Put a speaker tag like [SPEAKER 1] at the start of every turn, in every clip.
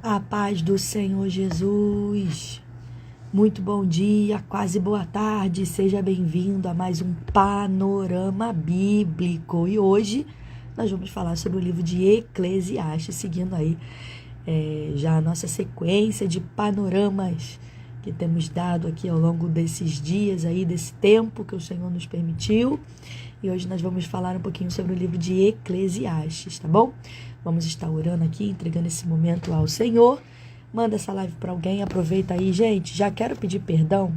[SPEAKER 1] A paz do Senhor Jesus. Muito bom dia, quase boa tarde. Seja bem-vindo a mais um Panorama Bíblico. E hoje nós vamos falar sobre o livro de Eclesiastes, seguindo aí já a nossa sequência de panoramas que temos dado aqui ao longo desses dias aí, desse tempo que o Senhor nos permitiu. E hoje nós vamos falar um pouquinho sobre o livro de Eclesiastes, tá bom? Vamos estar orando aqui, entregando esse momento ao Senhor. Manda essa live para alguém, aproveita aí. Gente, já quero pedir perdão.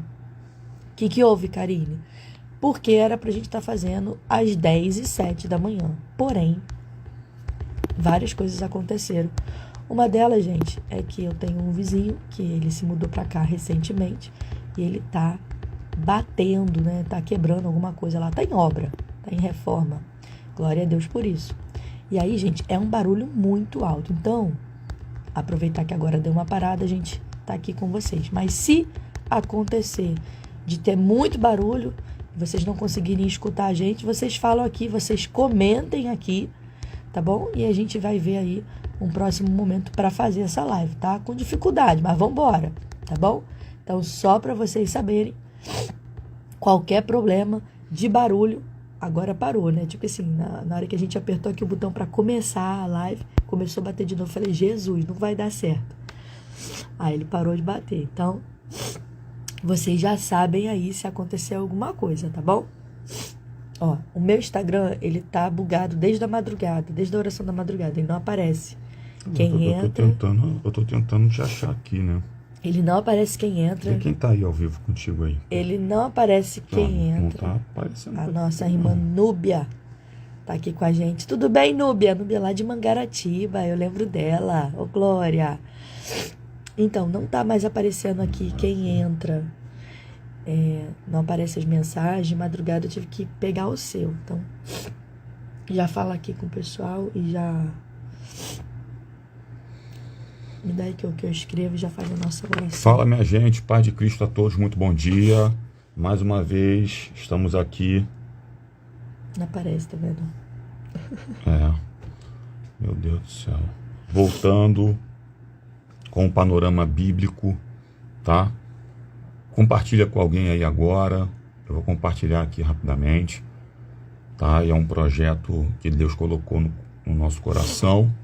[SPEAKER 1] O que houve, Karine? Porque era pra gente estar fazendo às 10h07 da manhã. Porém, várias coisas aconteceram. Uma delas, gente, é que eu tenho um vizinho que ele se mudou pra cá recentemente e ele tá batendo, né? Tá quebrando alguma coisa lá. Tá em obra, tá em reforma. Glória a Deus por isso. E aí, gente, é um barulho muito alto. Então, aproveitar que agora deu uma parada, a gente tá aqui com vocês. Mas se acontecer de ter muito barulho, vocês não conseguirem escutar a gente, vocês falam aqui, vocês comentem aqui, tá bom? E a gente vai ver aí um próximo momento para fazer essa live, tá? Com dificuldade, mas vamos embora, tá bom? Então, só para vocês saberem, qualquer problema de barulho, agora parou, né? Tipo assim, na hora que a gente apertou aqui o botão para começar a live, começou a bater de novo. Eu falei, Jesus, não vai dar certo. Aí ele parou de bater. Então, vocês já sabem aí se acontecer alguma coisa, tá bom? Ó, o meu Instagram, ele tá bugado desde a madrugada, desde a oração da madrugada. Ele não aparece quem entra.
[SPEAKER 2] Eu tô tentando te achar aqui, né?
[SPEAKER 1] Ele não aparece quem entra.
[SPEAKER 2] E quem tá aí ao vivo contigo aí?
[SPEAKER 1] Ele não aparece quem entra.
[SPEAKER 2] Não tá aparecendo.
[SPEAKER 1] A nossa irmã Núbia tá aqui com a gente. Tudo bem, Núbia? Núbia lá de Mangaratiba, eu lembro dela. Ô, Glória. Então, não tá mais aparecendo aqui quem entra. Não aparece as mensagens. De madrugada eu tive que pegar o seu. Então, já fala aqui com o pessoal e já... Me dá aí que eu escrevo e já faz a nossa oração.
[SPEAKER 2] Fala, minha gente, paz de Cristo a todos, muito bom dia. Mais uma vez, estamos aqui.
[SPEAKER 1] Não aparece, tá vendo?
[SPEAKER 2] Meu Deus do céu. Voltando com o panorama bíblico, tá? Compartilha com alguém aí agora. Eu vou compartilhar aqui rapidamente, tá? E é um projeto que Deus colocou no nosso coração,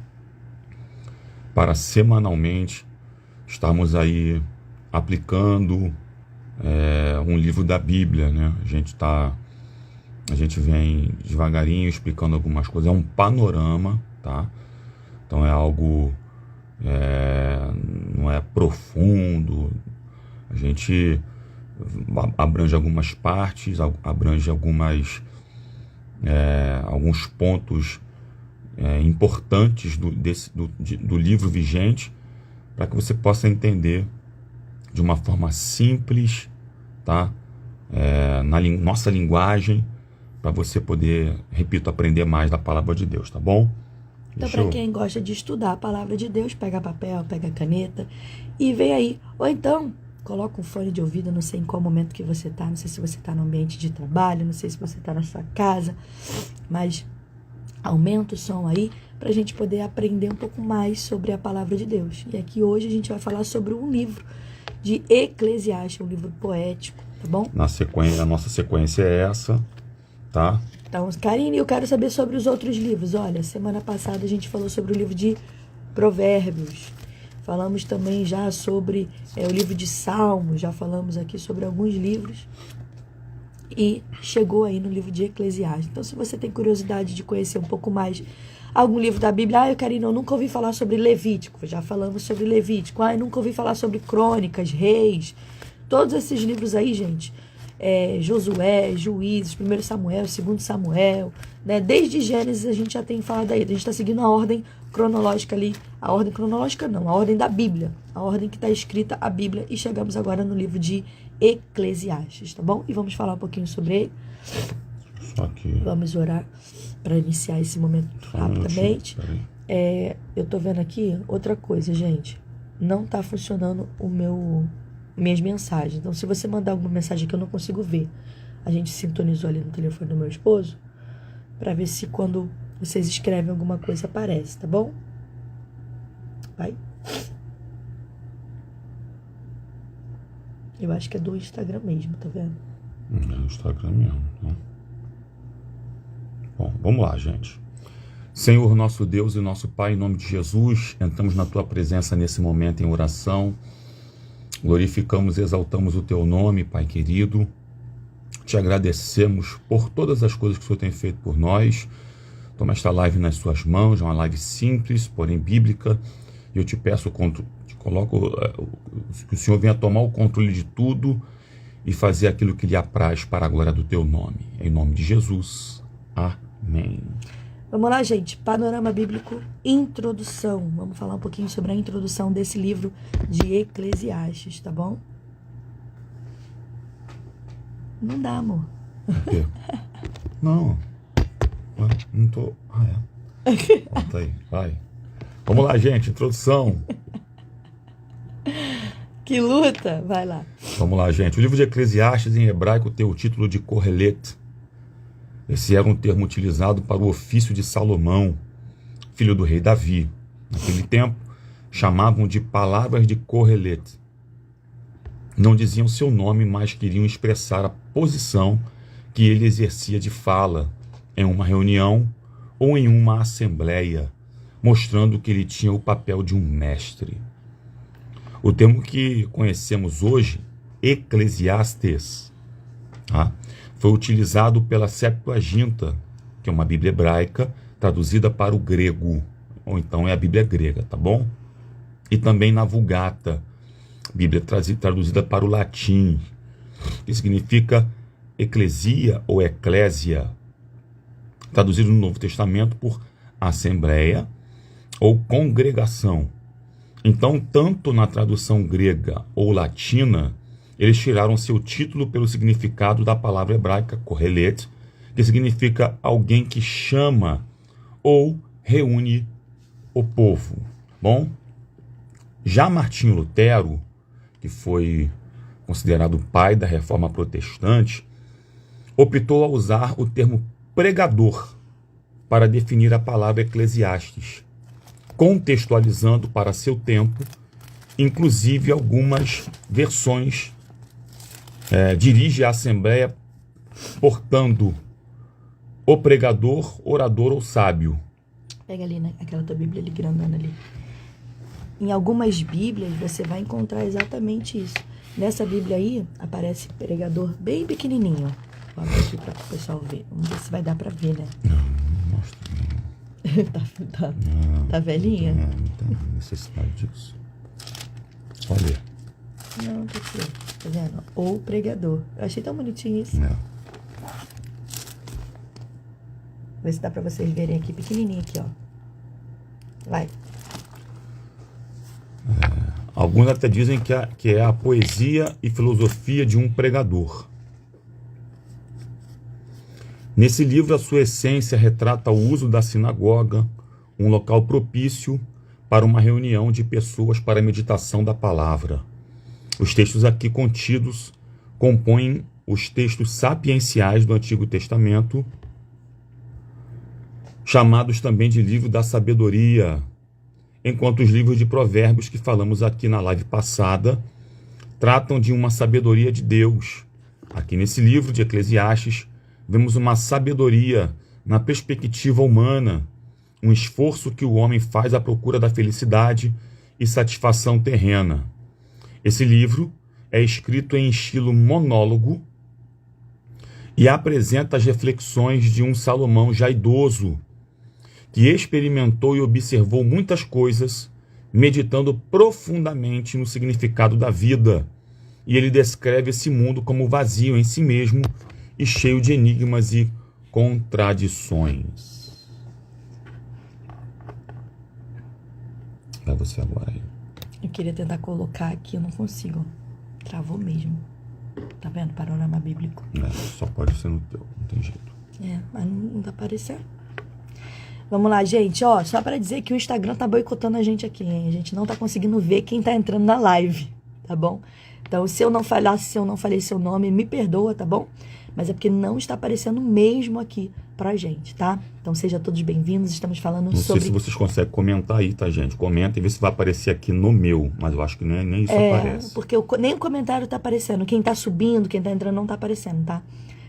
[SPEAKER 2] para semanalmente estarmos aí aplicando um livro da Bíblia, né? A gente vem devagarinho explicando algumas coisas, é um panorama, tá? Então é algo, não é profundo, a gente abrange algumas partes, abrange alguns pontos importantes do livro vigente, para que você possa entender de uma forma simples, tá? Na nossa linguagem, para você poder, repito, aprender mais da palavra de Deus, tá bom?
[SPEAKER 1] Então, para quem gosta de estudar a palavra de Deus, pega papel, pega caneta e vem aí. Ou então, coloca um fone de ouvido, não sei em qual momento que você tá, não sei se você tá no ambiente de trabalho, não sei se você tá na sua casa, mas aumenta o som aí para a gente poder aprender um pouco mais sobre a palavra de Deus. E aqui hoje a gente vai falar sobre um livro de Eclesiastes, um livro poético, tá bom?
[SPEAKER 2] A nossa sequência é essa, tá?
[SPEAKER 1] Então, Karine, eu quero saber sobre os outros livros. Olha, semana passada a gente falou sobre o livro de Provérbios. Falamos também já sobre o livro de Salmos, já falamos aqui sobre alguns livros. E chegou aí no livro de Eclesiastes. Então, se você tem curiosidade de conhecer um pouco mais algum livro da Bíblia, Karine, eu nunca ouvi falar sobre Levítico, já falamos sobre Levítico, eu nunca ouvi falar sobre Crônicas, Reis, todos esses livros aí, gente, Josué, Juízes, 1 Samuel, 2 Samuel, né? Desde Gênesis a gente já tem falado aí, a gente está seguindo a ordem cronológica ali, a ordem cronológica não, a ordem da Bíblia, a ordem que está escrita a Bíblia, e chegamos agora no livro de Eclesiastes, tá bom? E vamos falar um pouquinho sobre ele. Vamos orar para iniciar esse momento rapidamente. Eu tô vendo aqui outra coisa, gente. Não tá funcionando minhas mensagens. Então, se você mandar alguma mensagem que eu não consigo ver, a gente sintonizou ali no telefone do meu esposo, para ver se quando vocês escrevem alguma coisa aparece, tá bom? Vai. Eu acho que é do Instagram mesmo, tá vendo?
[SPEAKER 2] É do Instagram mesmo, né? Bom, vamos lá, gente. Senhor, nosso Deus e nosso Pai, em nome de Jesus, entramos na Tua presença nesse momento em oração. Glorificamos e exaltamos o Teu nome, Pai querido. Te agradecemos por todas as coisas que o Senhor tem feito por nós. Toma esta live nas suas mãos, é uma live simples, porém bíblica. E eu te peço, te coloco, que o Senhor venha tomar o controle de tudo e fazer aquilo que lhe apraz para a glória do Teu nome. Em nome de Jesus. Amém.
[SPEAKER 1] Vamos lá, gente. Panorama Bíblico, introdução. Vamos falar um pouquinho sobre a introdução desse livro de Eclesiastes, tá bom? Não dá, amor.
[SPEAKER 2] O quê? Não. Não tô... Volta aí, vai. Vamos lá, gente. Introdução.
[SPEAKER 1] Que luta. Vai lá.
[SPEAKER 2] Vamos lá, gente. O livro de Eclesiastes, em hebraico, tem o título de Kohelet. Esse era um termo utilizado para o ofício de Salomão, filho do rei Davi. Naquele tempo, chamavam de palavras de Kohelet. Não diziam seu nome, mas queriam expressar a posição que ele exercia de fala em uma reunião ou em uma assembleia, mostrando que ele tinha o papel de um mestre. O termo que conhecemos hoje, Eclesiastes, foi utilizado pela Septuaginta, que é uma Bíblia hebraica traduzida para o grego, ou então é a Bíblia grega, tá bom? E também na Vulgata, Bíblia traduzida para o latim, que significa eclesia ou eclésia, traduzido no Novo Testamento por assembleia ou congregação. Então, tanto na tradução grega ou latina, eles tiraram seu título pelo significado da palavra hebraica Kohelet, que significa alguém que chama ou reúne o povo. Bom, já Martinho Lutero, que foi considerado o pai da Reforma Protestante, optou a usar o termo pregador para definir a palavra Eclesiastes, contextualizando para seu tempo, inclusive algumas versões dirige a assembleia portando o pregador, orador ou sábio.
[SPEAKER 1] Pega ali, né? Aquela tua Bíblia ali, grandona ali. Em algumas Bíblias você vai encontrar exatamente isso. Nessa Bíblia aí aparece pregador bem pequenininho. Vou abrir aqui para o pessoal ver. Vamos ver se vai dar para ver, né?
[SPEAKER 2] Não mostra.
[SPEAKER 1] Tá velhinha?
[SPEAKER 2] Não tem necessidade disso. Olha.
[SPEAKER 1] Não, tá aqui. Tá vendo? Ou pregador. Eu achei tão bonitinho isso. Vê se dá pra vocês verem aqui, pequenininho aqui, ó. Vai.
[SPEAKER 2] Alguns até dizem que é a poesia e filosofia de um pregador. Nesse livro, a sua essência retrata o uso da sinagoga, um local propício para uma reunião de pessoas para a meditação da palavra. Os textos aqui contidos compõem os textos sapienciais do Antigo Testamento, chamados também de livro da sabedoria, enquanto os livros de Provérbios que falamos aqui na live passada tratam de uma sabedoria de Deus. Aqui nesse livro de Eclesiastes, vemos uma sabedoria na perspectiva humana, um esforço que o homem faz à procura da felicidade e satisfação terrena. Esse livro é escrito em estilo monólogo e apresenta as reflexões de um Salomão já idoso, que experimentou e observou muitas coisas, meditando profundamente no significado da vida. E ele descreve esse mundo como vazio em si mesmo e cheio de enigmas e contradições. Vai você agora aí.
[SPEAKER 1] Eu queria tentar colocar aqui, eu não consigo. Travou mesmo. Tá vendo? Panorama Bíblico.
[SPEAKER 2] Só pode ser no teu, não tem jeito.
[SPEAKER 1] Mas não tá aparecendo. Vamos lá, gente. Ó, só para dizer que o Instagram tá boicotando a gente aqui, hein? A gente não tá conseguindo ver quem tá entrando na live, tá bom? Então, se eu não falei seu nome, me perdoa, tá bom? mas é porque não está aparecendo mesmo aqui pra gente, tá? Então sejam todos bem-vindos, estamos falando sobre...
[SPEAKER 2] Não sei se vocês conseguem comentar aí, tá, gente? Comenta e vê se vai aparecer aqui no meu, mas eu acho que nem isso aparece.
[SPEAKER 1] Porque nem o comentário tá aparecendo, quem tá subindo, quem tá entrando não tá aparecendo, tá?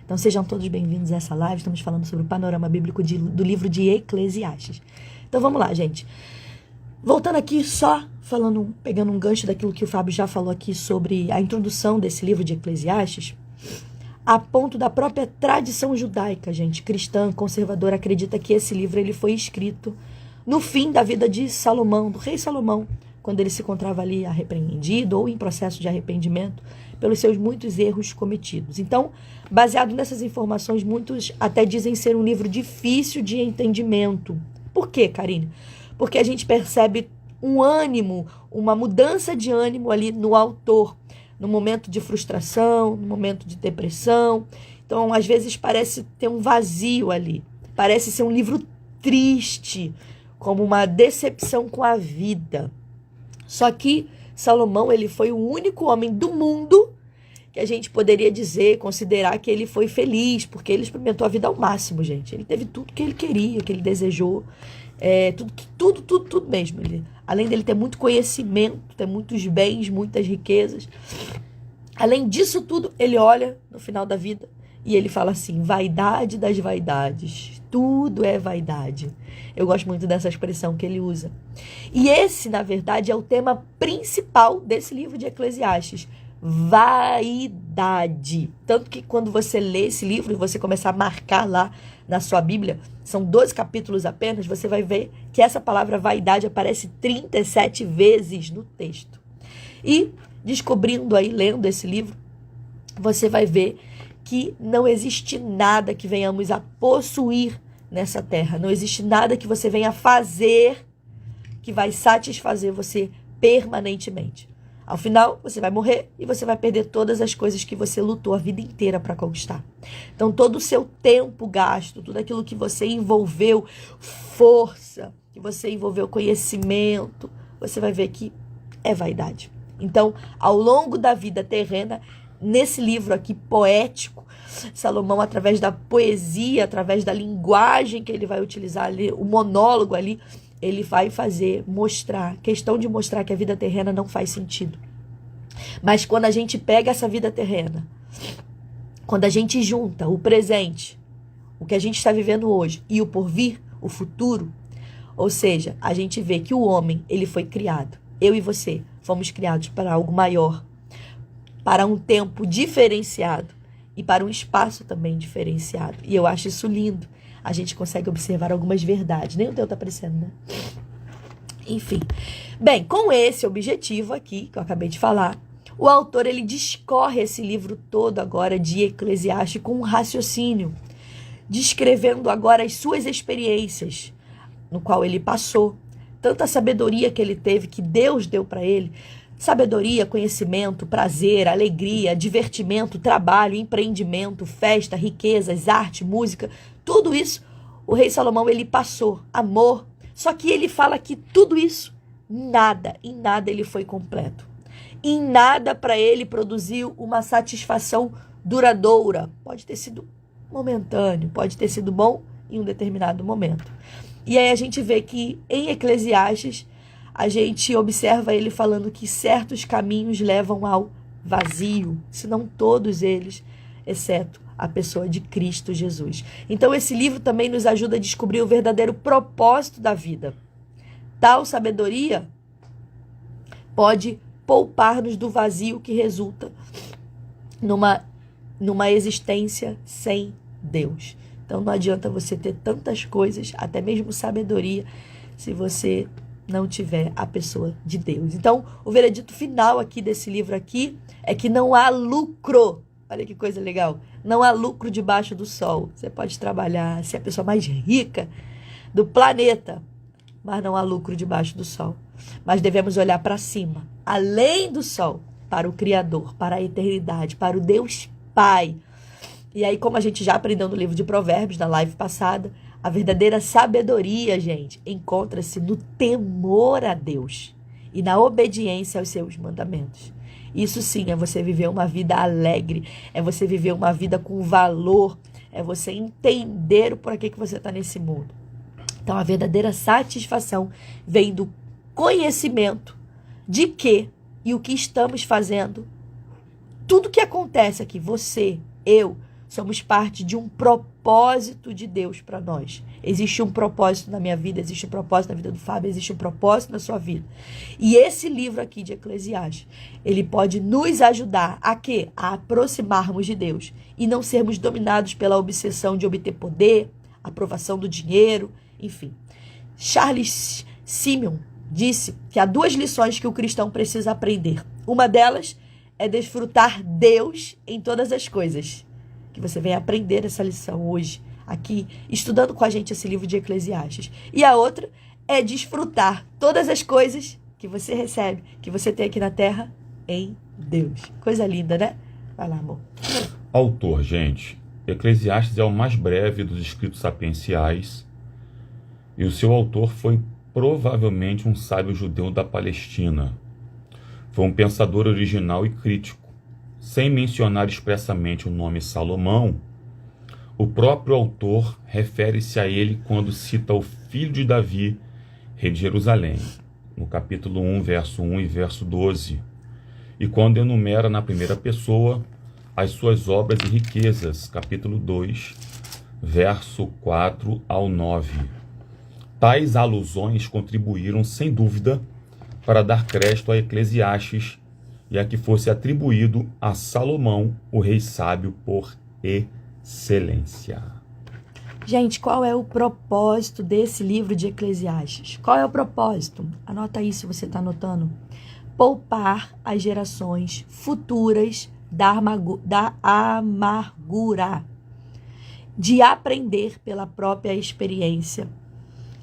[SPEAKER 1] Então sejam todos bem-vindos a essa live, estamos falando sobre o panorama bíblico do livro de Eclesiastes. Então vamos lá, gente. Voltando aqui só pegando um gancho daquilo que o Fábio já falou aqui sobre a introdução desse livro de Eclesiastes, a ponto da própria tradição judaica, gente, cristã, conservadora, acredita que esse livro ele foi escrito no fim da vida de Salomão, do rei Salomão, quando ele se encontrava ali arrepreendido ou em processo de arrependimento pelos seus muitos erros cometidos. Então, baseado nessas informações, muitos até dizem ser um livro difícil de entendimento. Por quê, Karine? Porque a gente percebe um ânimo, uma mudança de ânimo ali no autor, no momento de frustração, no momento de depressão. Então, às vezes parece ter um vazio ali. Parece ser um livro triste, como uma decepção com a vida. Só que Salomão, ele foi o único homem do mundo que a gente poderia dizer, considerar que ele foi feliz, porque ele experimentou a vida ao máximo, gente. Ele teve tudo que ele queria, que ele desejou, tudo mesmo. Além dele ter muito conhecimento, ter muitos bens, muitas riquezas, além disso tudo, ele olha no final da vida e ele fala assim: vaidade das vaidades, tudo é vaidade. Eu gosto muito dessa expressão que ele usa. E esse, na verdade, é o tema principal desse livro de Eclesiastes: vaidade. Tanto que quando você lê esse livro e você começar a marcar lá na sua Bíblia, são 12 capítulos apenas, você vai ver que essa palavra vaidade aparece 37 vezes no texto. E descobrindo aí, lendo esse livro, você vai ver que não existe nada que venhamos a possuir nessa terra. Não existe nada que você venha fazer que vai satisfazer você permanentemente. Ao final, você vai morrer e você vai perder todas as coisas que você lutou a vida inteira para conquistar. Então, todo o seu tempo gasto, tudo aquilo que você envolveu, força, que você envolveu conhecimento, você vai ver que é vaidade. Então, ao longo da vida terrena, nesse livro aqui poético, Salomão, através da poesia, através da linguagem que ele vai utilizar ali, o monólogo ali, ele vai questão de mostrar que a vida terrena não faz sentido. Mas quando a gente pega essa vida terrena, quando a gente junta o presente, o que a gente está vivendo hoje, e o porvir, o futuro, ou seja, a gente vê que o homem, ele foi criado. Eu e você fomos criados para algo maior, para um tempo diferenciado e para um espaço também diferenciado. E eu acho isso lindo. A gente consegue observar algumas verdades. Nem o teu tá aparecendo, né? Enfim. Bem, com esse objetivo aqui, que eu acabei de falar, o autor, ele discorre esse livro todo agora de Eclesiastes com um raciocínio, descrevendo agora as suas experiências, no qual ele passou, tanta sabedoria que ele teve, que Deus deu para ele, sabedoria, conhecimento, prazer, alegria, divertimento, trabalho, empreendimento, festa, riquezas, arte, música, tudo isso o rei Salomão ele passou, amor. Só que ele fala que tudo isso, em nada ele foi completo. Em nada para ele produziu uma satisfação duradoura. Pode ter sido momentâneo, pode ter sido bom em um determinado momento. E aí a gente vê que em Eclesiastes, a gente observa ele falando que certos caminhos levam ao vazio, se não todos eles, exceto a pessoa de Cristo Jesus. Então esse livro também nos ajuda a descobrir o verdadeiro propósito da vida. Tal sabedoria pode poupar-nos do vazio que resulta numa existência sem Deus. Então não adianta você ter tantas coisas, até mesmo sabedoria, se você não tiver a pessoa de Deus. Então, o veredito final aqui desse livro aqui é que não há lucro. Olha que coisa legal. Não há lucro debaixo do sol. Você pode trabalhar, ser a pessoa mais rica do planeta, mas não há lucro debaixo do sol. Mas devemos olhar para cima, além do sol, para o Criador, para a eternidade, para o Deus Pai. E aí, como a gente já aprendeu no livro de Provérbios, na live passada, a verdadeira sabedoria, gente, encontra-se no temor a Deus e na obediência aos seus mandamentos. Isso sim é você viver uma vida alegre, é você viver uma vida com valor, é você entender o porquê que você está nesse mundo. Então a verdadeira satisfação vem do conhecimento de que e o que estamos fazendo. Tudo que acontece aqui, você, eu, somos parte de um propósito de Deus para nós. Existe um propósito na minha vida, existe um propósito na vida do Fábio, existe um propósito na sua vida. E esse livro aqui de Eclesiastes, ele pode nos ajudar a quê? A aproximarmos de Deus e não sermos dominados pela obsessão de obter poder, aprovação do dinheiro, enfim. Charles Simeon disse que há 2 lições que o cristão precisa aprender. Uma delas é desfrutar Deus em todas as coisas. Que você venha aprender essa lição hoje, aqui, estudando com a gente esse livro de Eclesiastes. E a outra é desfrutar todas as coisas que você recebe, que você tem aqui na terra, em Deus. Coisa linda, né? Vai lá, amor.
[SPEAKER 2] Autor, gente. Eclesiastes é o mais breve dos escritos sapienciais e o seu autor foi provavelmente um sábio judeu da Palestina. Foi um pensador original e crítico. Sem mencionar expressamente o nome Salomão, o próprio autor refere-se a ele quando cita o filho de Davi, rei de Jerusalém, no capítulo 1, verso 1 e verso 12, e quando enumera na primeira pessoa as suas obras e riquezas, capítulo 2, verso 4 ao 9. Tais alusões contribuíram, sem dúvida, para dar crédito a Eclesiastes e a que fosse atribuído a Salomão, o rei sábio por excelência.
[SPEAKER 1] Gente, qual é o propósito desse livro de Eclesiastes? Qual é o propósito? Anota aí se você está anotando. Poupar as gerações futuras da amargura, de aprender pela própria experiência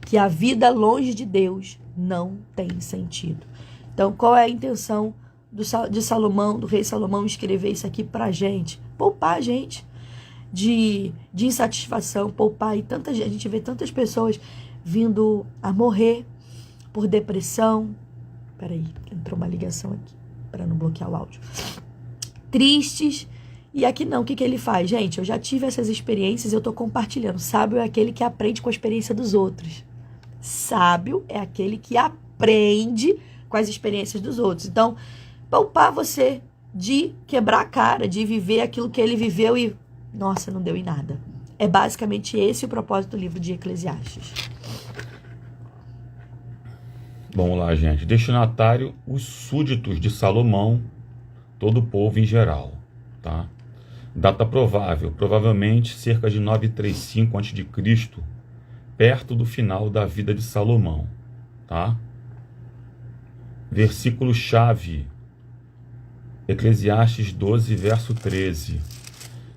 [SPEAKER 1] que a vida longe de Deus não tem sentido. Então, qual é a intenção de Salomão, do rei Salomão, escrever isso aqui pra gente? Poupar a gente de insatisfação, poupar. E a gente vê tantas pessoas vindo a morrer por depressão. Peraí, entrou uma ligação aqui, para não bloquear o áudio. Tristes. E aqui não, o que ele faz? Gente, eu já tive essas experiências, eu tô compartilhando. Sábio é aquele que aprende com a experiência dos outros. Sábio é aquele que aprende com as experiências dos outros. Então, poupar você de quebrar a cara, de viver aquilo que ele viveu e, nossa, não deu em nada. É basicamente esse o propósito do livro de Eclesiastes.
[SPEAKER 2] Vamos lá, gente. Destinatário, os súditos de Salomão, todo o povo em geral, tá? Data provável, provavelmente cerca de 935 a.C., perto do final da vida de Salomão, tá? Versículo-chave, Eclesiastes 12, verso 13.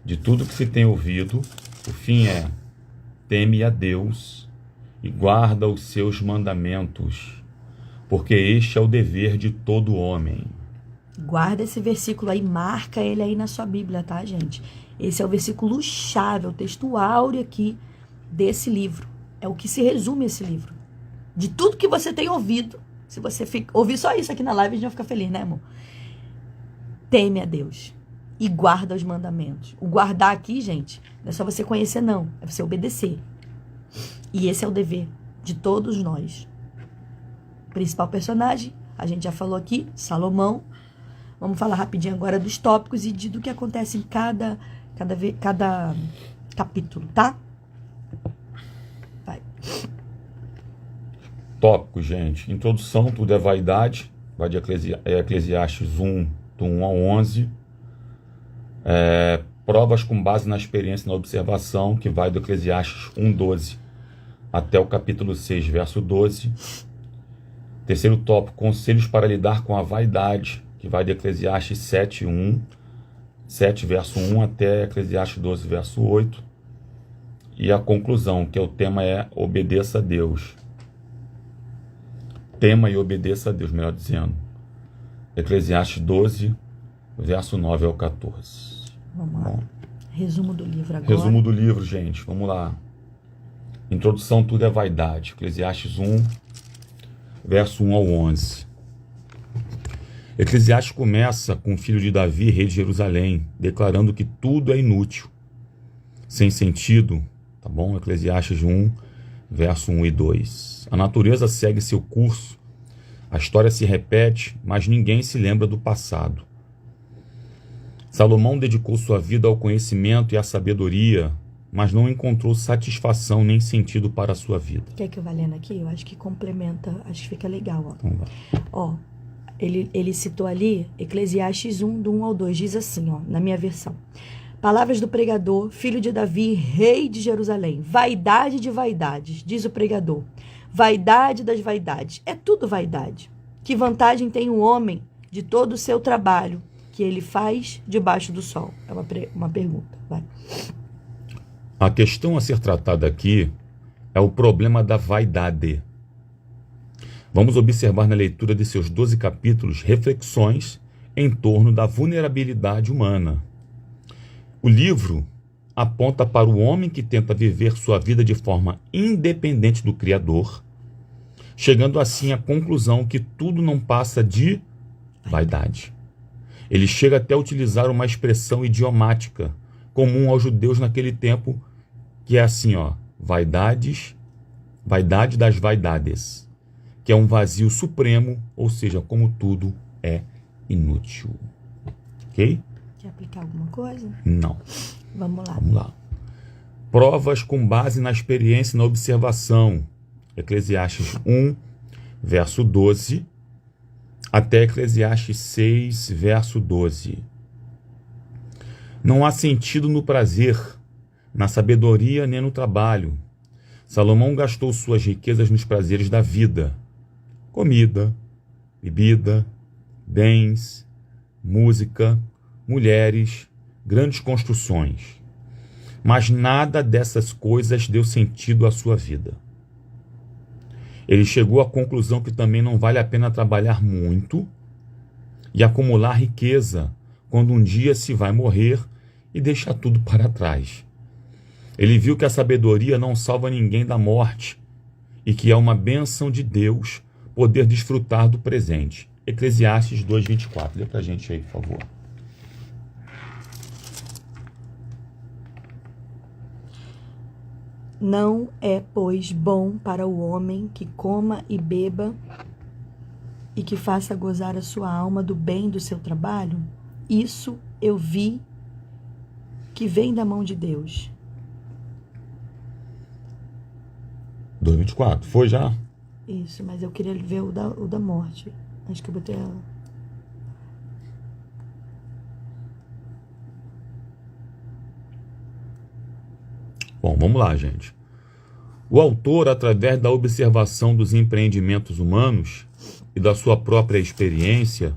[SPEAKER 2] De tudo que se tem ouvido, o fim é: teme a Deus e guarda os seus mandamentos, porque este é o dever de todo homem.
[SPEAKER 1] Guarda esse versículo aí, marca ele aí na sua Bíblia, tá, gente? Esse é o versículo chave, é o texto áureo aqui desse livro. É o que se resume esse livro. De tudo que você tem ouvido, se você ouvir só isso aqui na live, a gente vai ficar feliz, né, amor? Teme a Deus e guarda os mandamentos. O guardar aqui, gente, não é só você conhecer, não. É você obedecer. E esse é o dever de todos nós. O principal personagem, a gente já falou aqui, Salomão. Vamos falar rapidinho agora dos tópicos e do que acontece em cada capítulo, tá? Vai.
[SPEAKER 2] Tópico, gente. Introdução, tudo é vaidade. Vai de Eclesiastes 1, do 1 ao 11. Provas com base na experiência e na observação, que vai do Eclesiastes 1, 12 até o capítulo 6, verso 12. Terceiro tópico, conselhos para lidar com a vaidade, que vai de Eclesiastes 7, verso 1 até Eclesiastes 12, verso 8. E a conclusão, que o tema é obedeça a Deus. Tema e obedeça a Deus, melhor dizendo. Eclesiastes 12, verso 9 ao 14.
[SPEAKER 1] Vamos lá. Resumo do livro agora.
[SPEAKER 2] Resumo do livro, gente. Vamos lá. Introdução, tudo é vaidade. Eclesiastes 1, verso 1 ao 11. Eclesiastes começa com o filho de Davi, rei de Jerusalém, declarando que tudo é inútil, sem sentido, tá bom? Eclesiastes 1, verso 1 e 2. A natureza segue seu curso, a história se repete, mas ninguém se lembra do passado. Salomão dedicou sua vida ao conhecimento e à sabedoria, mas não encontrou satisfação nem sentido para a sua vida.
[SPEAKER 1] Quer que eu vá lendo aqui? Eu acho que complementa, acho que fica legal. Ó.
[SPEAKER 2] Então,
[SPEAKER 1] Ó, ele citou ali Eclesiastes 1, do 1 ao 2, diz assim, ó, na minha versão. Palavras do pregador, filho de Davi, rei de Jerusalém. Vaidade de vaidades, diz o pregador. Vaidade das vaidades. É tudo vaidade. Que vantagem tem o homem de todo o seu trabalho que ele faz debaixo do sol? É uma pergunta. Vai.
[SPEAKER 2] a questão a ser tratada aqui é o problema da vaidade. Vamos observar na leitura de seus 12 capítulos reflexões em torno da vulnerabilidade humana. O livro aponta para o homem que tenta viver sua vida de forma independente do Criador, chegando assim à conclusão que tudo não passa de vaidade. Ele chega até a utilizar uma expressão idiomática comum aos judeus naquele tempo, que é assim, ó, vaidade das vaidades, que é um vazio supremo, ou seja, como tudo é inútil. Ok?
[SPEAKER 1] Quer aplicar alguma coisa?
[SPEAKER 2] Não.
[SPEAKER 1] Vamos lá.
[SPEAKER 2] Vamos lá. Provas com base na experiência e na observação. Eclesiastes 1, verso 12, até Eclesiastes 6, verso 12. Não há sentido no prazer, na sabedoria nem no trabalho. Salomão gastou suas riquezas nos prazeres da vida. Comida, bebida, bens, música, mulheres, grandes construções. Mas nada dessas coisas deu sentido à sua vida. Ele chegou à conclusão que também não vale a pena trabalhar muito e acumular riqueza quando um dia se vai morrer e deixar tudo para trás. Ele viu que a sabedoria não salva ninguém da morte e que é uma bênção de Deus poder desfrutar do presente. Eclesiastes 2:24. Lê pra gente aí, por favor.
[SPEAKER 1] Não é, pois, bom para o homem que coma e beba e que faça gozar a sua alma do bem do seu trabalho? Isso eu vi que vem da mão de Deus.
[SPEAKER 2] 2:24. Foi já?
[SPEAKER 1] Isso, mas eu queria ver o da morte. Acho que eu botei ela.
[SPEAKER 2] Bom, vamos lá, gente. O autor, através da observação dos empreendimentos humanos e da sua própria experiência,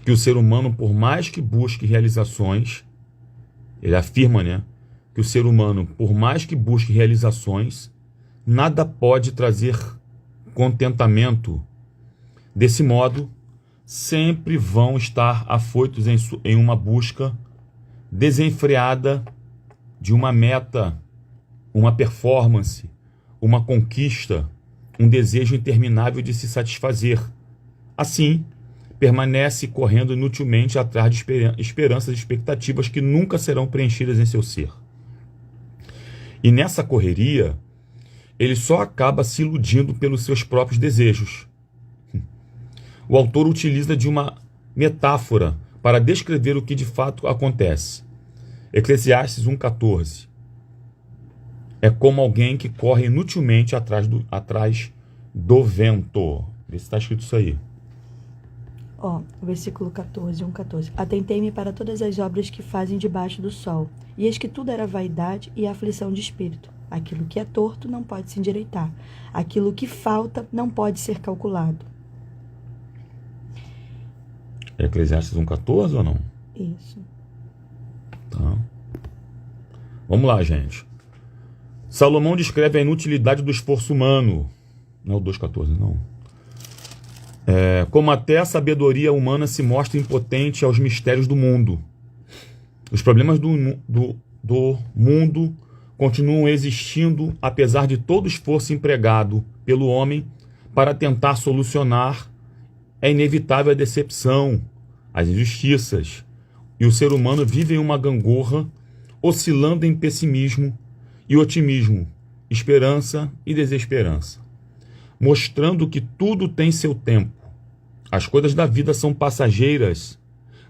[SPEAKER 2] que o ser humano, por mais que busque realizações, ele afirma, que o ser humano, por mais que busque realizações, nada pode trazer contentamento. Desse modo, sempre vão estar afoitos em uma busca desenfreada de uma meta, uma performance, uma conquista, um desejo interminável de se satisfazer. Assim, permanece correndo inutilmente atrás de esperanças e expectativas que nunca serão preenchidas em seu ser. E nessa correria, ele só acaba se iludindo pelos seus próprios desejos. O autor utiliza de uma metáfora para descrever o que de fato acontece. Eclesiastes 1,14. É como alguém que corre inutilmente atrás do vento. Vê se está escrito isso aí.
[SPEAKER 1] Ó, versículo 14, 1,14. Atentei-me para todas as obras que fazem debaixo do sol, e eis que tudo era vaidade e aflição de espírito. Aquilo que é torto não pode se endireitar. Aquilo que falta não pode ser calculado.
[SPEAKER 2] É Eclesiastes 1,14 ou não?
[SPEAKER 1] Isso.
[SPEAKER 2] Tá. Vamos lá, gente. Salomão descreve a inutilidade do esforço humano. Não é o 2,14, não. Como até a sabedoria humana se mostra impotente aos mistérios do mundo. Os problemas do mundo continuam existindo, apesar de todo o esforço empregado pelo homem para tentar solucionar é inevitável a decepção, as injustiças, e o ser humano vive em uma gangorra, oscilando em pessimismo e otimismo, esperança e desesperança, mostrando que tudo tem seu tempo. As coisas da vida são passageiras,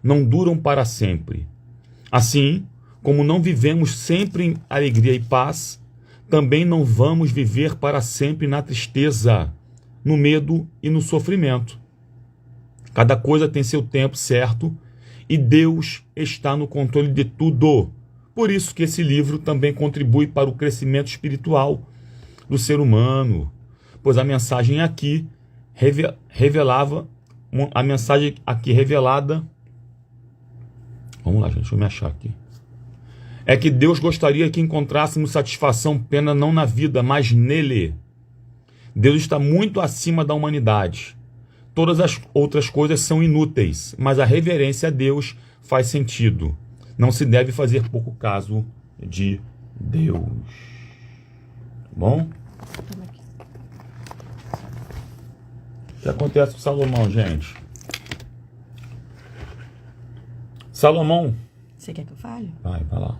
[SPEAKER 2] não duram para sempre. Assim, como não vivemos sempre em alegria e paz, também não vamos viver para sempre na tristeza, no medo e no sofrimento. Cada coisa tem seu tempo certo e Deus está no controle de tudo. Por isso que esse livro também contribui para o crescimento espiritual do ser humano, pois a mensagem aqui revelada, vamos lá, gente, deixa eu me achar aqui, é que Deus gostaria que encontrássemos satisfação plena não na vida, mas nele. Deus está muito acima da humanidade. Todas as outras coisas são inúteis, mas a reverência a Deus faz sentido. Não se deve fazer pouco caso de Deus. Bom? O que acontece com Salomão, gente? Salomão...
[SPEAKER 1] Você quer que eu fale?
[SPEAKER 2] Vai lá.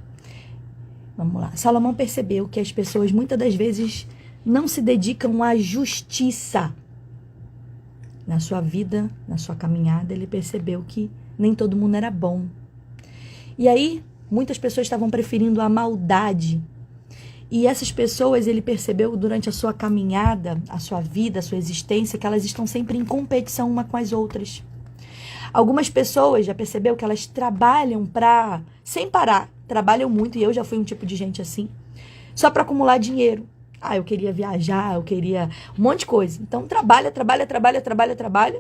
[SPEAKER 1] Vamos lá. Salomão percebeu que as pessoas muitas das vezes não se dedicam à justiça. Na sua vida, na sua caminhada, ele percebeu que nem todo mundo era bom. E aí, muitas pessoas estavam preferindo a maldade. E essas pessoas, ele percebeu durante a sua caminhada, a sua vida, a sua existência, que elas estão sempre em competição uma com as outras. Algumas pessoas já percebeu que elas trabalham sem parar, trabalham muito, e eu já fui um tipo de gente assim, só para acumular dinheiro. Eu queria viajar, eu queria um monte de coisa. Então trabalha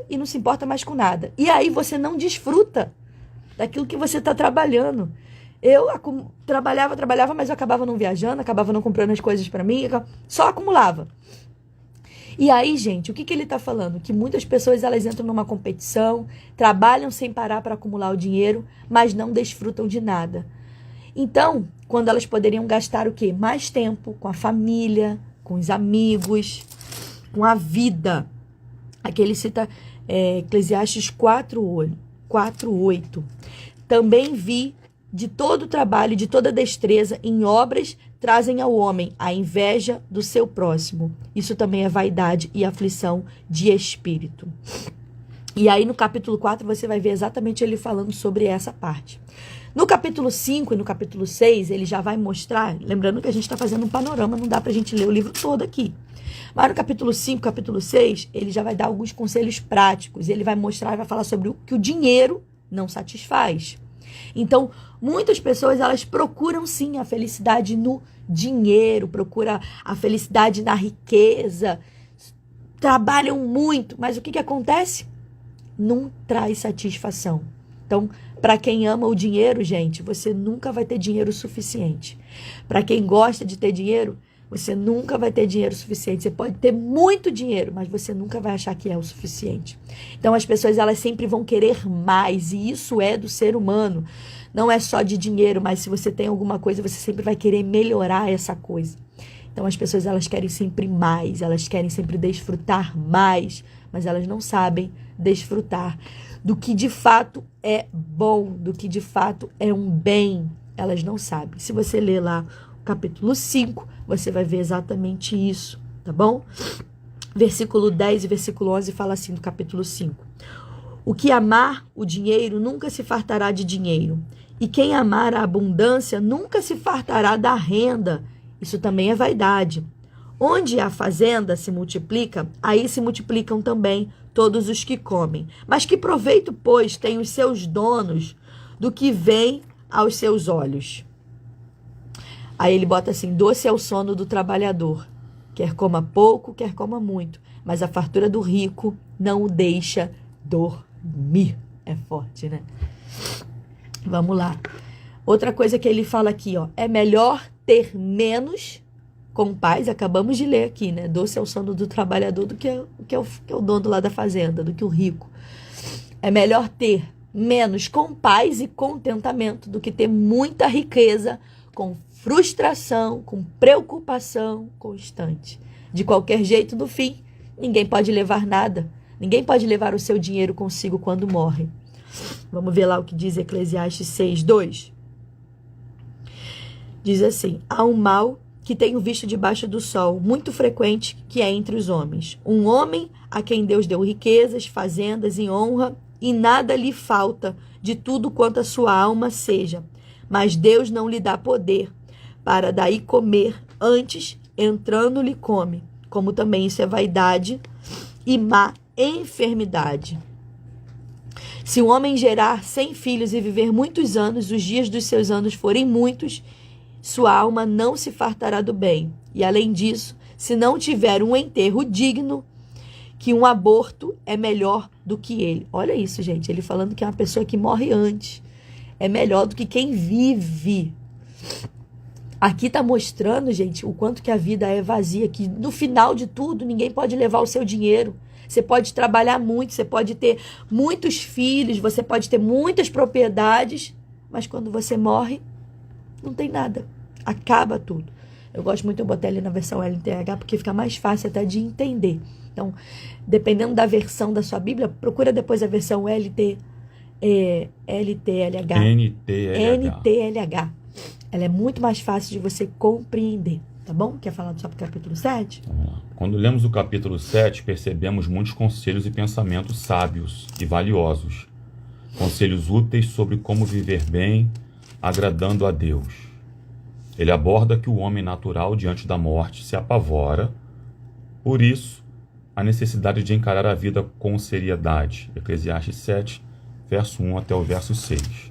[SPEAKER 1] e não se importa mais com nada. E aí você não desfruta daquilo que você está trabalhando. Eu trabalhava, mas eu acabava não viajando, acabava não comprando as coisas para mim, só acumulava. E aí, gente, o que ele está falando? Que muitas pessoas elas entram numa competição, trabalham sem parar para acumular o dinheiro, mas não desfrutam de nada. Então, quando elas poderiam gastar o quê? Mais tempo com a família, com os amigos, com a vida. Aqui ele cita Eclesiastes 4:8. Também vi de todo o trabalho, de toda destreza em obras trazem ao homem a inveja do seu próximo. Isso também é vaidade e aflição de espírito. E aí no capítulo 4 você vai ver exatamente ele falando sobre essa parte. No capítulo 5 e no capítulo 6 ele já vai mostrar, lembrando que a gente está fazendo um panorama, não dá para a gente ler o livro todo aqui. Mas no capítulo 5, capítulo 6, ele já vai dar alguns conselhos práticos. Ele vai mostrar, vai falar sobre o que o dinheiro não satisfaz. Então, muitas pessoas, elas procuram sim a felicidade no dinheiro, procuram a felicidade na riqueza, trabalham muito, mas o que acontece? Não traz satisfação. Então, para quem ama o dinheiro, gente, você nunca vai ter dinheiro suficiente. Para quem gosta de ter dinheiro, você nunca vai ter dinheiro suficiente. Você pode ter muito dinheiro, mas você nunca vai achar que é o suficiente. Então, as pessoas, elas sempre vão querer mais, e isso é do ser humano. Não é só de dinheiro, mas se você tem alguma coisa, você sempre vai querer melhorar essa coisa. Então, as pessoas, elas querem sempre mais, elas querem sempre desfrutar mais, mas elas não sabem desfrutar do que de fato é bom, do que de fato é um bem. Elas não sabem. Se você ler lá o capítulo 5, você vai ver exatamente isso, tá bom? Versículo 10 e versículo 11 fala assim do capítulo 5. O que amar o dinheiro nunca se fartará de dinheiro, e quem amar a abundância nunca se fartará da renda. Isso também é vaidade. Onde a fazenda se multiplica, aí se multiplicam também todos os que comem. Mas que proveito, pois, têm os seus donos do que vem aos seus olhos? Aí ele bota assim: doce é o sono do trabalhador, quer coma pouco, quer coma muito, mas a fartura do rico não o deixa dormir. É forte, né? Vamos lá. Outra coisa que ele fala aqui, ó, é melhor ter menos com paz, acabamos de ler aqui, né? Doce é o sono do trabalhador do que o dono lá da fazenda, do que o rico. É melhor ter menos com paz e contentamento do que ter muita riqueza com frustração, com preocupação constante. De qualquer jeito, no fim, ninguém pode levar nada. Ninguém pode levar o seu dinheiro consigo quando morre. Vamos ver lá o que diz Eclesiastes 6:2. Diz assim: há um mal que tenho visto debaixo do sol, muito frequente, que é entre os homens. Um homem a quem Deus deu riquezas, fazendas e honra, e nada lhe falta de tudo quanto a sua alma seja. Mas Deus não lhe dá poder para daí comer, antes, entrando, lhe come. Como também isso é vaidade e má enfermidade. Se um homem gerar 100 filhos e viver muitos anos, os dias dos seus anos forem muitos, sua alma não se fartará do bem. E além disso, se não tiver um enterro digno, que um aborto é melhor do que ele. Olha isso, gente. Ele falando que é uma pessoa que morre antes é melhor do que quem vive. Aqui está mostrando, gente, o quanto que a vida é vazia, que no final de tudo, ninguém pode levar o seu dinheiro. Você pode trabalhar muito, você pode ter muitos filhos, você pode ter muitas propriedades, mas quando você morre, não tem nada. Acaba tudo. Eu gosto muito de botar ele na versão LTH, porque fica mais fácil até de entender. Então, dependendo da versão da sua Bíblia, procura depois a versão LTLH. NTLH. Ela é muito mais fácil de você compreender, tá bom? Quer falar só pro capítulo 7?
[SPEAKER 2] Vamos lá. Quando lemos o capítulo 7, percebemos muitos conselhos e pensamentos sábios e valiosos. Conselhos úteis sobre como viver bem, agradando a Deus. Ele aborda que o homem natural, diante da morte, se apavora. Por isso, a necessidade de encarar a vida com seriedade. Eclesiastes 7, verso 1 até o verso 6.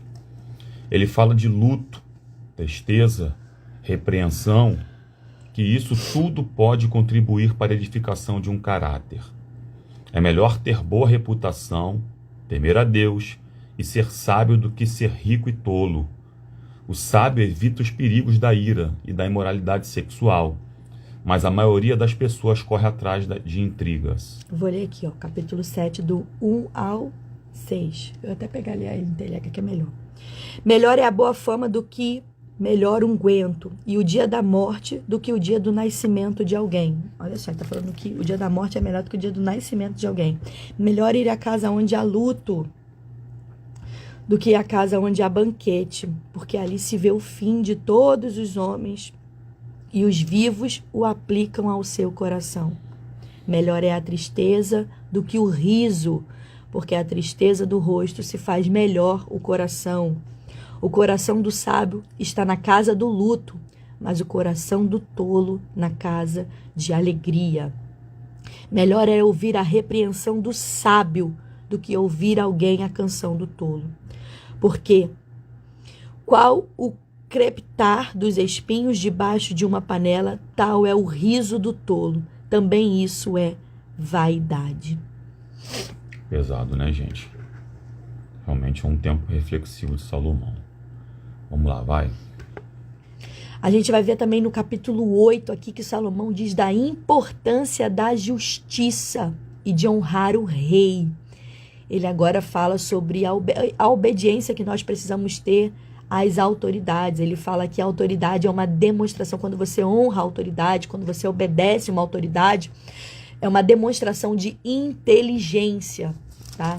[SPEAKER 2] Ele fala de luto, tristeza, repreensão, que isso tudo pode contribuir para a edificação de um caráter. É melhor ter boa reputação, temer a Deus e ser sábio do que ser rico e tolo. O sábio evita os perigos da ira e da imoralidade sexual, mas a maioria das pessoas corre atrás de intrigas.
[SPEAKER 1] Vou ler aqui, ó, capítulo 7, do 1 ao 6. Eu até pegar ali a NTLH, que é melhor. Melhor é a boa fama do que melhor unguento, e o dia da morte do que o dia do nascimento de alguém. Olha só, ele está falando que o dia da morte é melhor do que o dia do nascimento de alguém. Melhor ir à casa onde há luto do que a casa onde há banquete, porque ali se vê o fim de todos os homens e os vivos o aplicam ao seu coração. Melhor é a tristeza do que o riso, porque a tristeza do rosto se faz melhor o coração. O coração do sábio está na casa do luto, mas o coração do tolo na casa de alegria. Melhor é ouvir a repreensão do sábio do que ouvir alguém a canção do tolo. Porque qual o crepitar dos espinhos debaixo de uma panela, tal é o riso do tolo. Também isso é vaidade.
[SPEAKER 2] Pesado, né, gente? Realmente é um tempo reflexivo de Salomão. Vamos lá, vai.
[SPEAKER 1] A gente vai ver também no capítulo 8 aqui que Salomão diz da importância da justiça e de honrar o rei. Ele agora fala sobre a obediência que nós precisamos ter às autoridades. Ele fala que a autoridade é uma demonstração, quando você honra a autoridade, quando você obedece uma autoridade, é uma demonstração de inteligência, tá?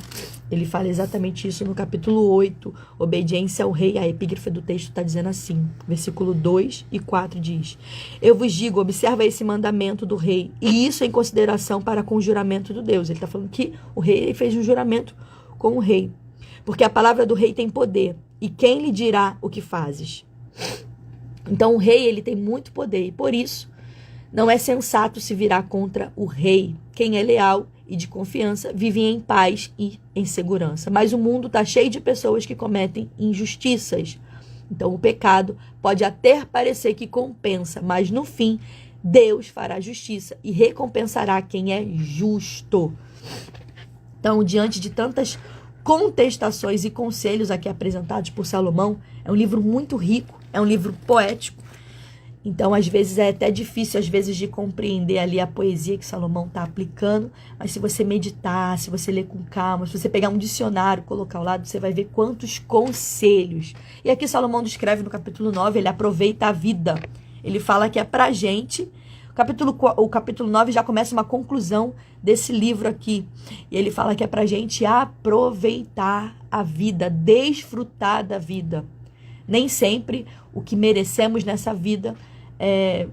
[SPEAKER 1] Ele fala exatamente isso no capítulo 8, obediência ao rei. A epígrafe do texto está dizendo assim, versículo 2 e 4 diz: eu vos digo, observa esse mandamento do rei, e isso em consideração para com o juramento do Deus. Ele está falando que o rei fez um juramento com o rei, porque a palavra do rei tem poder, e quem lhe dirá o que fazes? Então o rei, ele tem muito poder, e por isso não é sensato se virar contra o rei. Quem é leal e de confiança vive em paz e em segurança. Mas o mundo está cheio de pessoas que cometem injustiças. Então o pecado pode até parecer que compensa, mas no fim Deus fará justiça e recompensará quem é justo. Então, diante de tantas contestações e conselhos aqui apresentados por Salomão, é um livro muito rico, é um livro poético. Então, às vezes, é até difícil, às vezes, de compreender ali a poesia que Salomão está aplicando, mas se você meditar, se você ler com calma, se você pegar um dicionário, colocar ao lado, você vai ver quantos conselhos. E aqui Salomão descreve no capítulo 9, ele aproveita a vida. Ele fala que é pra gente, O capítulo 9 já começa uma conclusão desse livro aqui. E ele fala que é pra gente aproveitar a vida, desfrutar da vida. Nem sempre o que merecemos nessa vida é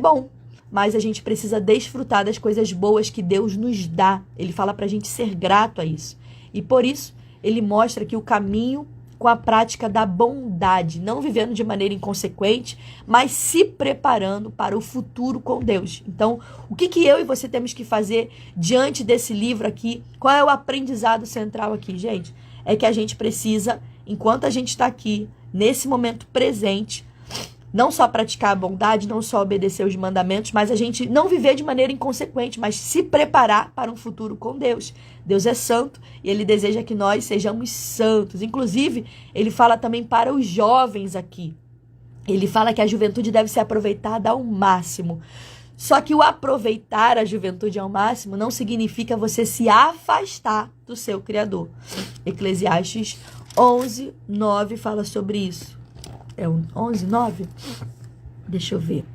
[SPEAKER 1] bom, mas a gente precisa desfrutar das coisas boas que Deus nos dá. Ele fala pra gente ser grato a isso. E por isso, ele mostra que o caminho com a prática da bondade, não vivendo de maneira inconsequente, mas se preparando para o futuro com Deus. Então, o que eu e você temos que fazer diante desse livro aqui? Qual é o aprendizado central aqui, gente? É que a gente precisa, enquanto a gente está aqui, nesse momento presente, não só praticar a bondade, não só obedecer os mandamentos, mas a gente não viver de maneira inconsequente, mas se preparar para um futuro com Deus. Deus é santo e Ele deseja que nós sejamos santos. Inclusive, Ele fala também para os jovens aqui. Ele fala que a juventude deve ser aproveitada ao máximo. Só que o aproveitar a juventude ao máximo não significa você se afastar do seu Criador. Eclesiastes 11:9 fala sobre isso. É o 11:9? Deixa eu ver.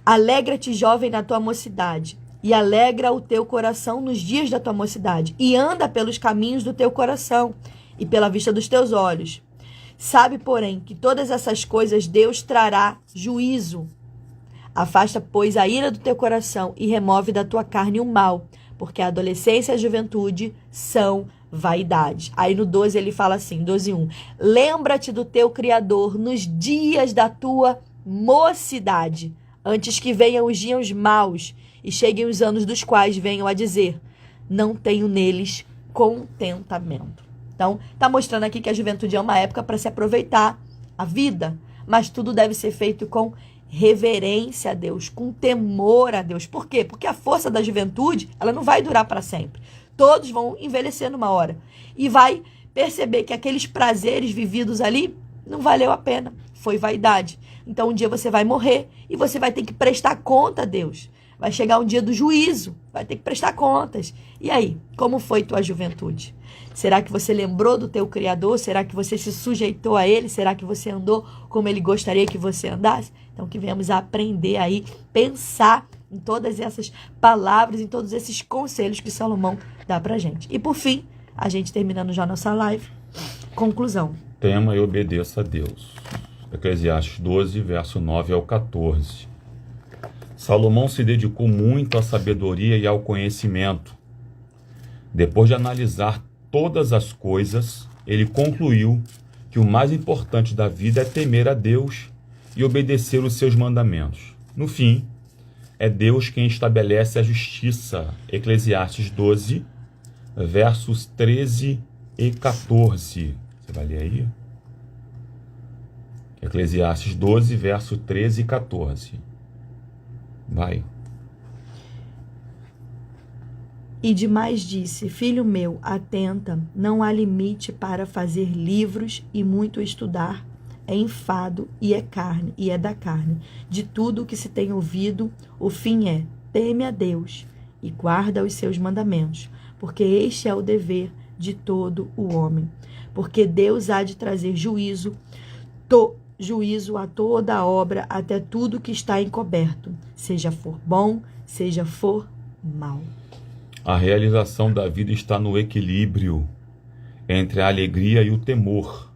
[SPEAKER 1] Alegra-te, jovem, na tua mocidade, e alegra o teu coração nos dias da tua mocidade, e anda pelos caminhos do teu coração, e pela vista dos teus olhos. Sabe, porém, que todas essas coisas Deus trará juízo. Afasta, pois, a ira do teu coração, e remove da tua carne o mal, porque a adolescência e a juventude são vaidade. Aí no 12 ele fala assim, 12:1. Lembra-te do teu Criador nos dias da tua mocidade, antes que venham os dias maus e cheguem os anos dos quais venham a dizer, não tenho neles contentamento. Então, tá mostrando aqui que a juventude é uma época para se aproveitar a vida, mas tudo deve ser feito com reverência a Deus, com temor a Deus. Por quê? Porque a força da juventude, ela não vai durar para sempre. Todos vão envelhecer numa hora. E vai perceber que aqueles prazeres vividos ali não valeu a pena. Foi vaidade. Então um dia você vai morrer e você vai ter que prestar conta a Deus. Vai chegar um dia do juízo. Vai ter que prestar contas. E aí, como foi tua juventude? Será que você lembrou do teu Criador? Será que você se sujeitou a Ele? Será que você andou como Ele gostaria que você andasse? Então que venhamos a aprender aí, pensar em todas essas palavras, em todos esses conselhos que Salomão dá pra gente. E por fim, a gente terminando já nossa live, conclusão.
[SPEAKER 2] Tema e obedeça a Deus. Eclesiastes 12, verso 9 ao 14. Salomão se dedicou muito à sabedoria e ao conhecimento. Depois de analisar todas as coisas, ele concluiu que o mais importante da vida é temer a Deus e obedecer os seus mandamentos. No fim, é Deus quem estabelece a justiça. Eclesiastes 12, versos 13 e 14. Você vai ler aí? Eclesiastes 12, verso 13 e 14. Vai.
[SPEAKER 1] E demais disse, filho meu, atenta, não há limite para fazer livros e muito estudar. É enfado e é carne, e é da carne. De tudo o que se tem ouvido, o fim é, teme a Deus e guarda os seus mandamentos, porque este é o dever de todo o homem. Porque Deus há de trazer juízo a toda a obra, até tudo que está encoberto, seja for bom, seja for mal.
[SPEAKER 2] A realização da vida está no equilíbrio entre a alegria e o temor,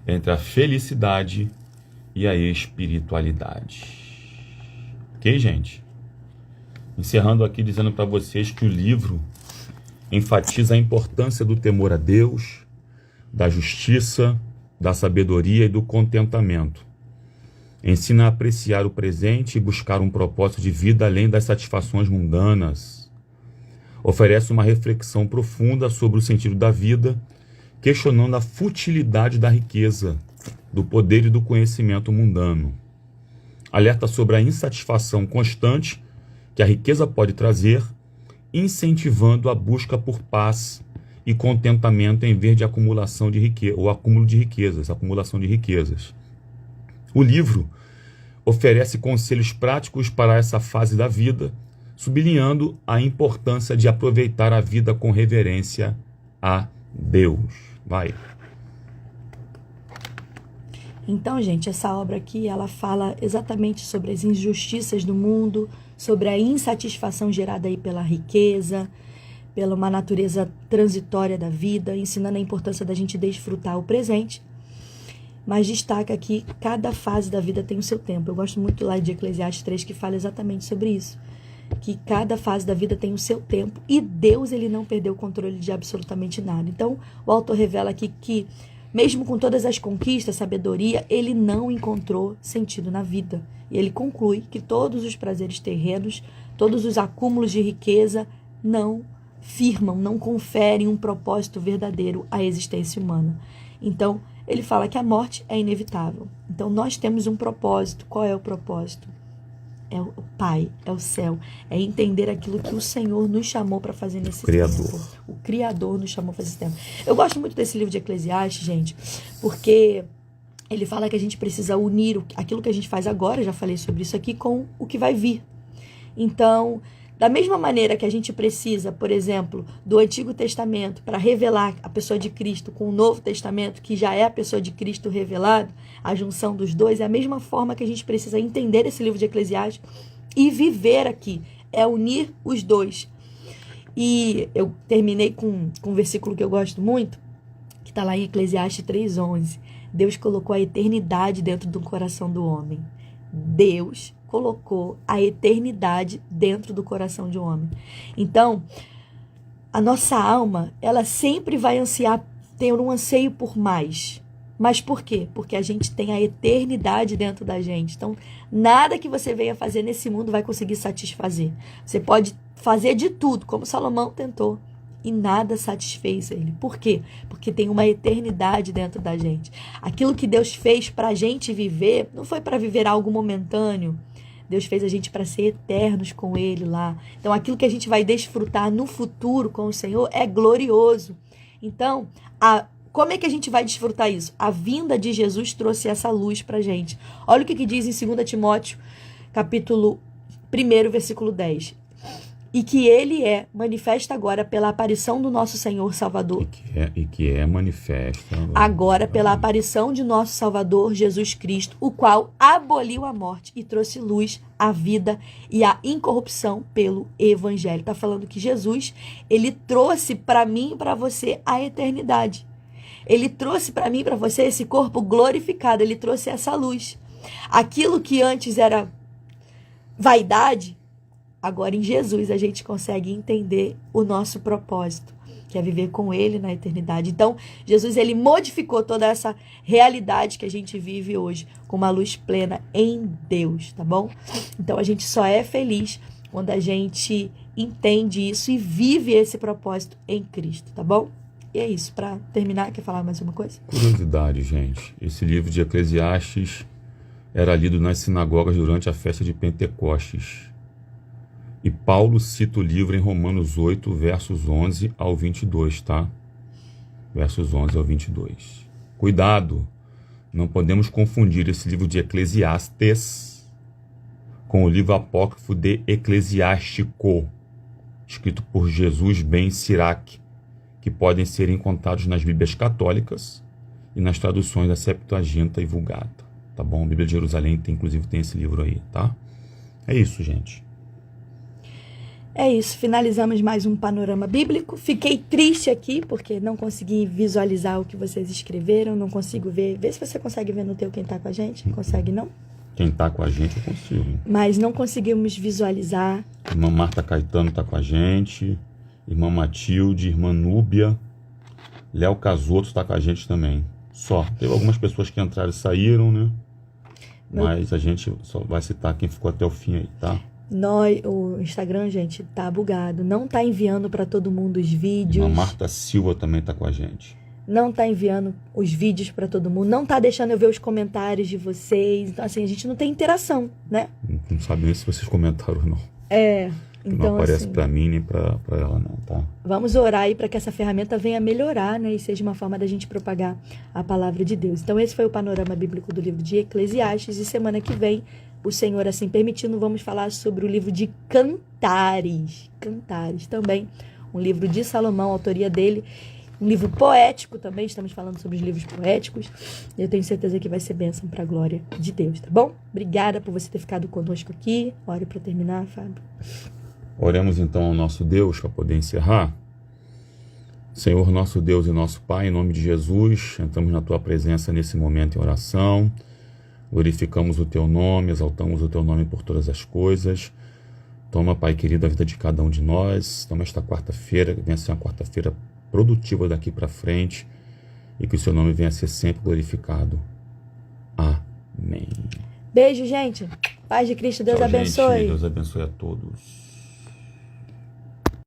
[SPEAKER 2] entre a felicidade e a espiritualidade. Ok, gente? Encerrando aqui dizendo para vocês que o livro enfatiza a importância do temor a Deus, da justiça, da sabedoria e do contentamento. Ensina a apreciar o presente e buscar um propósito de vida além das satisfações mundanas. Oferece uma reflexão profunda sobre o sentido da vida, questionando a futilidade da riqueza, do poder e do conhecimento mundano. Alerta sobre a insatisfação constante que a riqueza pode trazer, incentivando a busca por paz e contentamento em vez de acumulação de acumulação de riquezas. O livro oferece conselhos práticos para essa fase da vida, sublinhando a importância de aproveitar a vida com reverência a Deus. Vai.
[SPEAKER 1] Então, gente, essa obra aqui, ela fala exatamente sobre as injustiças do mundo, sobre a insatisfação gerada aí pela riqueza, pela uma natureza transitória da vida, ensinando a importância da gente desfrutar o presente. Mas destaca que cada fase da vida tem o seu tempo. Eu gosto muito lá de Eclesiastes 3, que fala exatamente sobre isso. Que cada fase da vida tem o seu tempo e Deus, ele não perdeu o controle de absolutamente nada. Então, o autor revela aqui que, mesmo com todas as conquistas, sabedoria, ele não encontrou sentido na vida. E ele conclui que todos os prazeres terrenos, todos os acúmulos de riqueza não firmam, não conferem um propósito verdadeiro à existência humana. Então, ele fala que a morte é inevitável. Então, nós temos um propósito. Qual é o propósito? É o Pai, é o céu. É entender aquilo que o Senhor nos chamou para fazer nesse tempo. O Criador nos chamou para fazer esse tempo. Eu gosto muito desse livro de Eclesiastes, gente, porque ele fala que a gente precisa unir aquilo que a gente faz agora, já falei sobre isso aqui, com o que vai vir. Então, da mesma maneira que a gente precisa, por exemplo, do Antigo Testamento para revelar a pessoa de Cristo com o Novo Testamento, que já é a pessoa de Cristo revelado, a junção dos dois, é a mesma forma que a gente precisa entender esse livro de Eclesiastes e viver aqui, é unir os dois. E eu terminei com um versículo que eu gosto muito, que está lá em Eclesiastes 3:11. Deus colocou a eternidade dentro do coração do homem. Deus colocou a eternidade dentro do coração de um homem. Então, a nossa alma, ela sempre vai ansiar, ter um anseio por mais. Mas por quê? Porque a gente tem a eternidade dentro da gente. Então, nada que você venha fazer nesse mundo vai conseguir satisfazer. Você pode fazer de tudo, como Salomão tentou, e nada satisfez ele. Por quê? Porque tem uma eternidade dentro da gente. Aquilo que Deus fez para a gente viver, não foi para viver algo momentâneo. Deus fez a gente para ser eternos com Ele lá. Então, aquilo que a gente vai desfrutar no futuro com o Senhor é glorioso. Então, como é que a gente vai desfrutar isso? A vinda de Jesus trouxe essa luz para a gente. Olha o que diz em 2 Timóteo, capítulo 1, versículo 10. E que ele é manifesta agora pela aparição do nosso Senhor Salvador.
[SPEAKER 2] E que é manifesta
[SPEAKER 1] agora pela aparição de nosso Salvador Jesus Cristo, o qual aboliu a morte e trouxe luz à vida e à incorrupção pelo Evangelho. Está falando que Jesus, ele trouxe para mim e para você a eternidade. Ele trouxe para mim e para você esse corpo glorificado. Ele trouxe essa luz. Aquilo que antes era vaidade, agora em Jesus a gente consegue entender o nosso propósito, que é viver com Ele na eternidade. Então, Jesus, ele modificou toda essa realidade que a gente vive hoje com uma luz plena em Deus, tá bom? Então, a gente só é feliz quando a gente entende isso e vive esse propósito em Cristo, tá bom? E é isso. Para terminar, quer falar mais uma coisa?
[SPEAKER 2] Curiosidade, gente. Esse livro de Eclesiastes era lido nas sinagogas durante a festa de Pentecostes. E Paulo cita o livro em Romanos 8, versos 11 ao 22, tá? Versos 11 ao 22. Cuidado, não podemos confundir esse livro de Eclesiastes com o livro apócrifo de Eclesiástico, escrito por Jesus ben Sirac, que podem ser encontrados nas Bíblias católicas e nas traduções da Septuaginta e Vulgata, tá bom? A Bíblia de Jerusalém inclusive tem esse livro aí, tá? É isso, gente.
[SPEAKER 1] É isso, finalizamos mais um panorama bíblico. Fiquei triste aqui, porque não consegui visualizar o que vocês escreveram, não consigo ver. Vê se você consegue ver no teu quem está com a gente. Consegue, não?
[SPEAKER 2] Quem está com a gente, eu consigo.
[SPEAKER 1] Mas não conseguimos visualizar.
[SPEAKER 2] Irmã Marta Caetano está com a gente. Irmã Matilde, irmã Núbia. Léo Casoto está com a gente também. Só. Teve algumas pessoas que entraram e saíram, né? Mas a gente só vai citar quem ficou até o fim aí, tá?
[SPEAKER 1] O Instagram, gente, tá bugado. Não tá enviando para todo mundo os vídeos.
[SPEAKER 2] A Marta Silva também tá com a gente.
[SPEAKER 1] Não tá enviando os vídeos para todo mundo. Não tá deixando eu ver os comentários de vocês. Então, assim, a gente não tem interação, né?
[SPEAKER 2] Não sabe nem se vocês comentaram ou não.
[SPEAKER 1] Então,
[SPEAKER 2] não aparece
[SPEAKER 1] assim,
[SPEAKER 2] para mim nem para ela não, tá?
[SPEAKER 1] Vamos orar aí para que essa ferramenta venha melhorar, né? E seja uma forma da gente propagar a palavra de Deus. Então, esse foi o panorama bíblico do livro de Eclesiastes. E semana que vem, o Senhor assim permitindo, vamos falar sobre o livro de Cantares. Cantares também, um livro de Salomão, autoria dele. Um livro poético também, estamos falando sobre os livros poéticos. Eu tenho certeza que vai ser bênção para a glória de Deus, tá bom? Obrigada por você ter ficado conosco aqui. Ore para terminar, Fábio.
[SPEAKER 2] Oremos então ao nosso Deus para poder encerrar. Senhor, nosso Deus e nosso Pai, em nome de Jesus, entramos na Tua presença nesse momento em oração. Glorificamos o Teu nome, exaltamos o Teu nome por todas as coisas. Toma, Pai querido, a vida de cada um de nós. Toma esta quarta-feira, que venha ser uma quarta-feira produtiva daqui para frente e que o Seu nome venha a ser sempre glorificado. Amém.
[SPEAKER 1] Beijo, gente. Paz de Cristo. Deus
[SPEAKER 2] Tchau,
[SPEAKER 1] abençoe.
[SPEAKER 2] gente. Deus abençoe a todos.